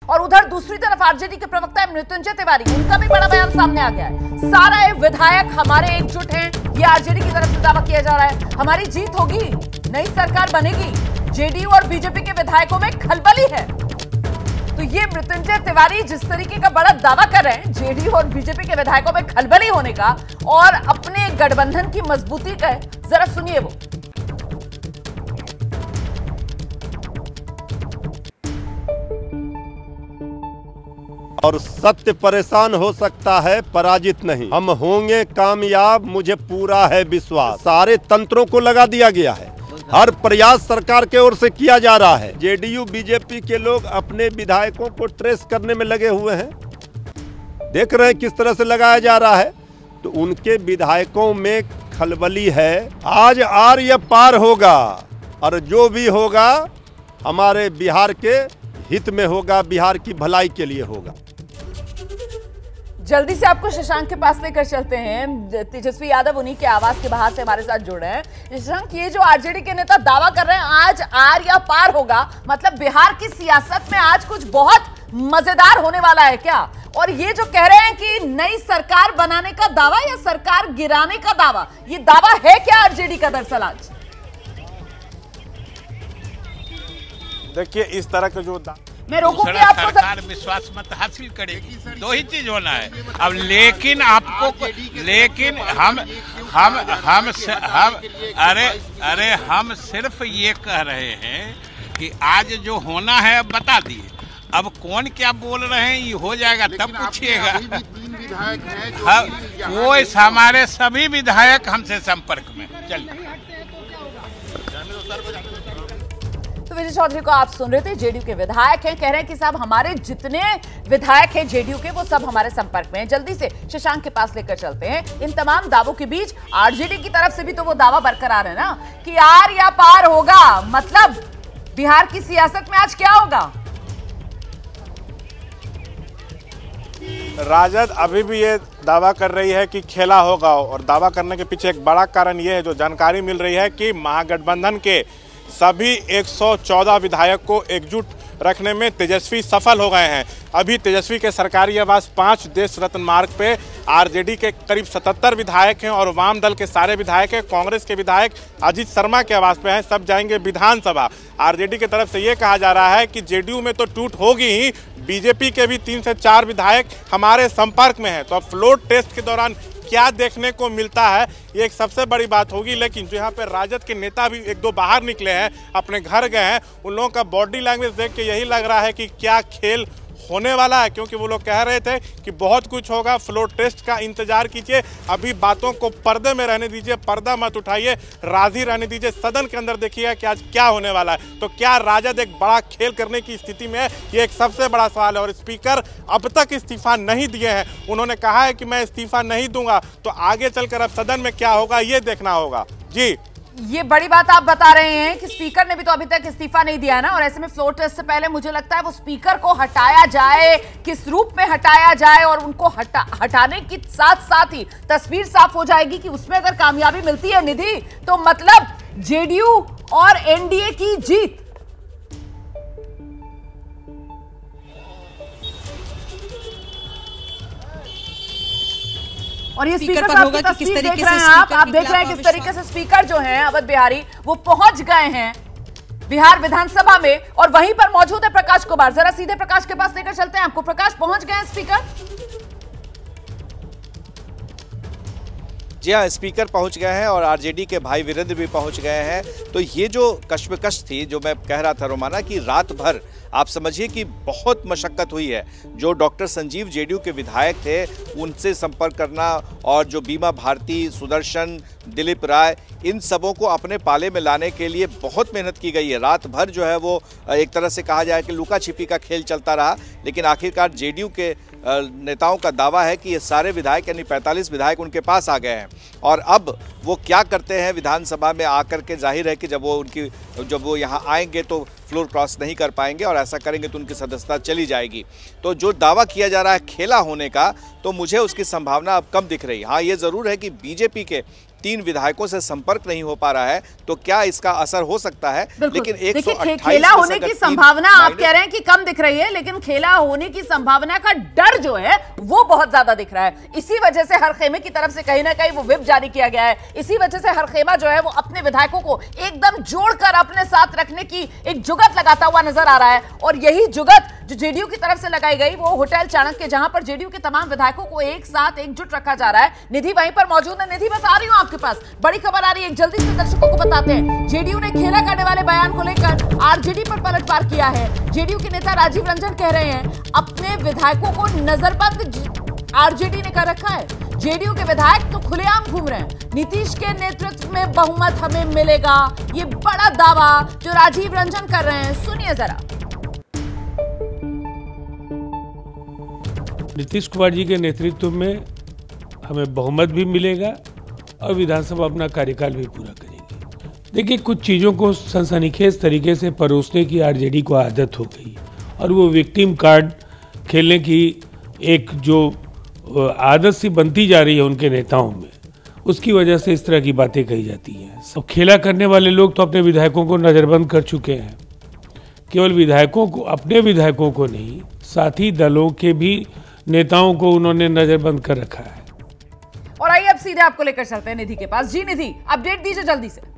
और उधर दूसरी तरफ आरजेडी के प्रवक्ता है मृत्युंजय तिवारी, उनका भी बड़ा बयान सामने आ गया है। सारा विधायक हमारे एकजुट हैं, ये आरजेडी की तरफ से दावा किया जा रहा है। हमारी जीत होगी, नई सरकार बनेगी, जेडीयू और बीजेपी के विधायकों में खलबली है। तो ये मृत्युंजय तिवारी जिस तरीके का बड़ा दावा कर रहे हैं जेडीयू और बीजेपी के विधायकों में खलबली होने का और अपने गठबंधन की मजबूती का, जरा सुनिए वो। और सत्य परेशान हो सकता है, पराजित नहीं। हम होंगे कामयाब, मुझे पूरा है विश्वास। सारे तंत्रों को लगा दिया गया है, हर प्रयास सरकार के ओर से किया जा रहा है। जेडीयू बीजेपी के लोग अपने विधायकों को ट्रेस करने में लगे हुए हैं, देख रहे हैं किस तरह से लगाया जा रहा है। तो उनके विधायकों में खलबली है। आज आर या पार होगा, और जो भी होगा हमारे बिहार के हित में होगा, बिहार की भलाई के लिए होगा। जल्दी से आपको शशांक के पास लेकर चलते हैं। तेजस्वी यादव उन्हीं के आवाज के बाहर से हमारे साथ जुड़े हैं। शशांक, ये जो आरजेडी के नेता दावा कर रहे हैं आज आर या पार होगा, मतलब बिहार की सियासत में आज कुछ बहुत मजेदार होने वाला है क्या? और ये जो कह रहे हैं कि नई सरकार बनाने का दावा या सरकार गिराने का दावा, ये दावा है क्या आरजेडी का दरअसल आज? देखिए, इस तरह का जो मैं रोकूंगी आपको। सरकार विश्वास मत हासिल करेगी, दो ही चीज होना है अब। लेकिन आपको, लेकिन हम हम सिर्फ ये कह रहे हैं कि आज जो होना है अब बता दिए। अब कौन क्या बोल रहे हैं ये हो जाएगा तब पूछिएगा। वो हमारे सभी विधायक हमसे संपर्क में। चलिए, विजय चौधरी को आप सुन रहे थे, जेडीयू के विधायक हैं, कह रहे हैं कि साहब हमारे जितने विधायक हैं जेडीयू के वो सब हमारे संपर्क में हैं। जल्दी से शशांक के पास लेकर चलते हैं। इन तमाम दावों के बीच आरजेडी की तरफ से भी तो वो दावा बरकरार है ना कि आर या पार होगा, मतलब बिहार की सियासत में आज क्या होगा? राजद अभी भी ये दावा कर रही है कि खेला होगा, और दावा करने के पीछे एक बड़ा कारण ये है, जो जानकारी मिल रही है कि महागठबंधन के सभी 114 विधायक को एकजुट रखने में तेजस्वी सफल हो गए हैं। अभी तेजस्वी के सरकारी आवास 5 देश रत्न मार्ग पे आरजेडी के करीब 77 विधायक हैं और वाम दल के सारे विधायक हैं। कांग्रेस के विधायक अजीत शर्मा के आवास पे हैं, सब जाएंगे विधानसभा। आरजेडी की तरफ से ये कहा जा रहा है कि जेडीयू में तो टूट होगी ही, बीजेपी के भी 3 से 4 विधायक हमारे संपर्क में हैं। तो अब फ्लोर टेस्ट के दौरान क्या देखने को मिलता है, ये एक सबसे बड़ी बात होगी। लेकिन जो यहाँ पे राजद के नेता भी 1-2 बाहर निकले हैं, अपने घर गए हैं, उन लोगों का बॉडी लैंग्वेज देख के यही लग रहा है कि क्या खेल होने वाला है, क्योंकि वो लोग कह रहे थे कि बहुत कुछ होगा, फ्लोर टेस्ट का इंतजार कीजिए, अभी बातों को पर्दे में रहने दीजिए, पर्दा मत उठाइए, राजी रहने दीजिए, सदन के अंदर देखिएगा कि आज क्या होने वाला है। तो क्या राजद एक बड़ा खेल करने की स्थिति में है, ये एक सबसे बड़ा सवाल है। और स्पीकर अब तक इस्तीफा नहीं दिए हैं, उन्होंने कहा है कि मैं इस्तीफा नहीं दूंगा। तो आगे चलकर अब सदन में क्या होगा ये देखना होगा। जी, ये बड़ी बात आप बता रहे हैं कि स्पीकर ने भी तो अभी तक इस्तीफा नहीं दिया है ना, और ऐसे में फ्लोर टेस्ट से पहले मुझे लगता है वो स्पीकर को हटाया जाए, किस रूप में हटाया जाए, और उनको हटाने के साथ साथ ही तस्वीर साफ हो जाएगी कि उसमें अगर कामयाबी मिलती है निधि, तो मतलब जेडीयू और एनडीए की जीत। और ये स्पीकर साहब की तस्वीर देख रहे हैं आप देख रहे हैं किस तरीके से स्पीकर जो हैं अवध बिहारी वो पहुंच गए हैं बिहार विधानसभा में, और वहीं पर मौजूद है प्रकाश कुमार। जरा सीधे प्रकाश के पास लेकर चलते हैं आपको। प्रकाश, पहुंच गए हैं स्पीकर? जी हाँ, स्पीकर पहुंच गए हैं और आरजेडी के भाई वीरेंद्र भी पहुंच गए हैं। तो ये जो कश्मकश थी, जो मैं कह रहा था रोमाना, कि रात भर आप समझिए कि बहुत मशक्कत हुई है। जो डॉक्टर संजीव जेडीयू के विधायक थे उनसे संपर्क करना, और जो बीमा भारती, सुदर्शन, दिलीप राय, इन सबों को अपने पाले में लाने के लिए बहुत मेहनत की गई है। रात भर जो है वो एक तरह से कहा जाए कि लुका छिपी का खेल चलता रहा। लेकिन आखिरकार जेडीयू के नेताओं का दावा है कि ये सारे विधायक यानी 45 विधायक उनके पास आ गए हैं, और अब वो क्या करते हैं विधानसभा में आकर के, जाहिर है कि जब वो यहाँ आएंगे तो फ्लोर क्रॉस नहीं कर पाएंगे, और ऐसा करेंगे तो उनकी सदस्यता चली जाएगी। तो जो दावा किया जा रहा है खेला होने का, तो मुझे उसकी संभावना अब कम दिख रही है। हाँ, ये ज़रूर है कि बीजेपी के 3 विधायकों से संपर्क नहीं हो पा रहा है, तो क्या इसका असर हो सकता है? लेकिन 128 खेला होने की संभावना आप कह रहे हैं कि कम दिख रही है, लेकिन खेला होने की संभावना का डर जो है वो बहुत ज्यादा दिख रहा है। इसी वजह से हर खेमे की तरफ से कहीं ना कहीं वो व्हिप जारी किया गया है। इसी वजह से हर खेमा जो है वो अपने विधायकों को एकदम जोड़कर अपने साथ रखने की एक जुगत लगाता हुआ नजर आ रहा है। और यही जुगत जो जेडीयू की तरफ से लगाई गई वो होटल चाणक्य, जहां पर जेडीयू के तमाम विधायकों को एक साथ एकजुट रखा जा रहा है। निधि वहीं पर मौजूद है। निधि, बस आ रही हूं आपके पास, बड़ी खबर आ रही है, जल्दी से दर्शकों को बताते हैं। जेडीयू ने खेला करने वाले बयान को लेकर आरजेडी पर पलटवार किया है। जेडीयू के नेता राजीव रंजन कह रहे हैं अपने विधायकों को नजरबंद आरजेडी ने कर रखा है। जेडीयू के विधायक तो खुलेआम घूम रहे हैं, नीतीश के नेतृत्व में बहुमत हमें मिलेगा, ये बड़ा दावा जो राजीव रंजन कर रहे हैं, सुनिए जरा। नीतीश कुमार जी के नेतृत्व में हमें बहुमत भी मिलेगा और विधानसभा अपना कार्यकाल भी पूरा करेगी। देखिए, कुछ चीज़ों को सनसनीखेज तरीके से परोसने की आरजेडी को आदत हो गई और वो विक्टिम कार्ड खेलने की एक जो आदत सी बनती जा रही है उनके नेताओं में, उसकी वजह से इस तरह की बातें कही जाती हैं। सब खेला करने वाले लोग तो अपने विधायकों को नज़रबंद कर चुके हैं। केवल विधायकों को, अपने विधायकों को नहीं, साथी दलों के भी नेताओं को उन्होंने नजरबंद कर रखा है। और आइए अब सीधे आपको लेकर चलते हैं निधि के पास। जी निधि, अपडेट दीजिए जल्दी से।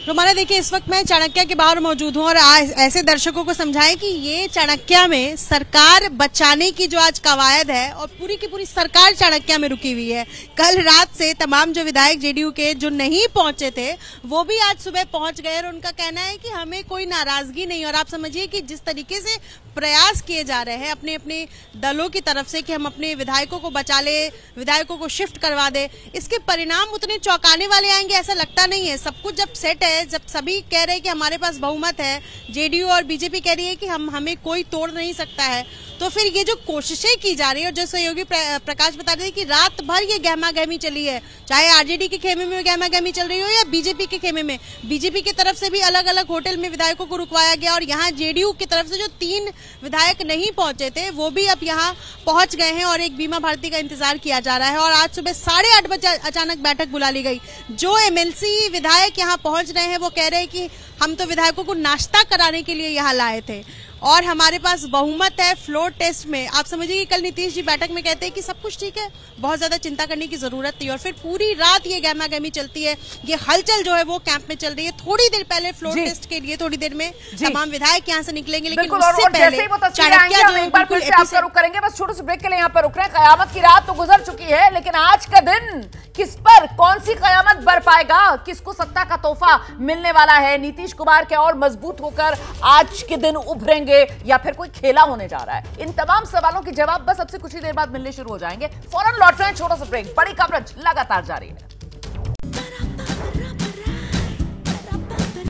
रोमाना, देखिए इस वक्त मैं चाणक्य के बाहर मौजूद हूं और ऐसे दर्शकों को समझाएं कि ये चाणक्य में सरकार बचाने की जो आज कवायद है और पूरी की पूरी सरकार चाणक्य में रुकी हुई है। कल रात से तमाम जो विधायक जेडीयू के जो नहीं पहुंचे थे वो भी आज सुबह पहुंच गए और उनका कहना है कि हमें कोई नाराजगी नहीं। और आप समझिए कि जिस तरीके से प्रयास किए जा रहे हैं अपने अपने दलों की तरफ से कि हम अपने विधायकों को बचा ले, विधायकों को शिफ्ट करवा दे, इसके परिणाम उतने चौंकाने वाले आएंगे ऐसा लगता नहीं है। सब कुछ जब सेट है, जब सभी कह रहे हैं कि हमारे पास बहुमत है, जेडीयू और बीजेपी कह रही है कि हमें कोई तोड़ नहीं सकता है, तो फिर ये जो कोशिशें की जा रही है और जो सहयोगी प्रकाश बता रहे हैं कि रात भर ये गहमा गहमी चली है, चाहे आरजेडी के खेमे में गहमा गहमी चल रही हो या बीजेपी के खेमे में। बीजेपी की तरफ से भी अलग अलग होटल में विधायकों को रुकवाया गया और यहाँ जेडीयू की तरफ से जो 3 विधायक नहीं पहुंचे थे वो भी अब यहाँ पहुंच गए हैं और एक बीमा भारती का इंतजार किया जा रहा है। और आज सुबह 8:30 बजे अचानक बैठक बुला ली गई। जो एमएलसी विधायक यहाँ पहुंच रहे हैं वो कह रहे हैं कि हम तो विधायकों को नाश्ता कराने के लिए यहाँ लाए थे और हमारे पास बहुमत है फ्लोर टेस्ट में। आप समझिए कि कल नीतीश जी बैठक में कहते हैं कि सब कुछ ठीक है, बहुत ज्यादा चिंता करने की जरूरत नहीं। और फिर पूरी रात ये गहमा गहमी चलती है, ये हलचल जो है वो कैंप में चल रही है। थोड़ी देर पहले फ्लोर टेस्ट के लिए थोड़ी देर में तमाम विधायक यहाँ से निकलेंगे, लेकिन उससे पहले चाणक्य जो है बिल्कुल रुक करेंगे। बस छोटे से ब्रेक के लिए यहाँ पर रुक रहे हैं। कयामत की रात तो गुजर चुकी है, लेकिन आज का दिन किस पर कौन सी कयामत बर पाएगा, किसको सत्ता का तोहफा मिलने वाला है, नीतीश कुमार के और मजबूत होकर आज के दिन उभरेंगे या फिर कोई खेला होने जा रहा है, इन तमाम सवालों के जवाब बस अब से कुछ ही देर बाद मिलने शुरू हो जाएंगे। फौरन लौट रहे हैं, छोटा सा ब्रेक, बड़ी कवरेज लगातार जारी है।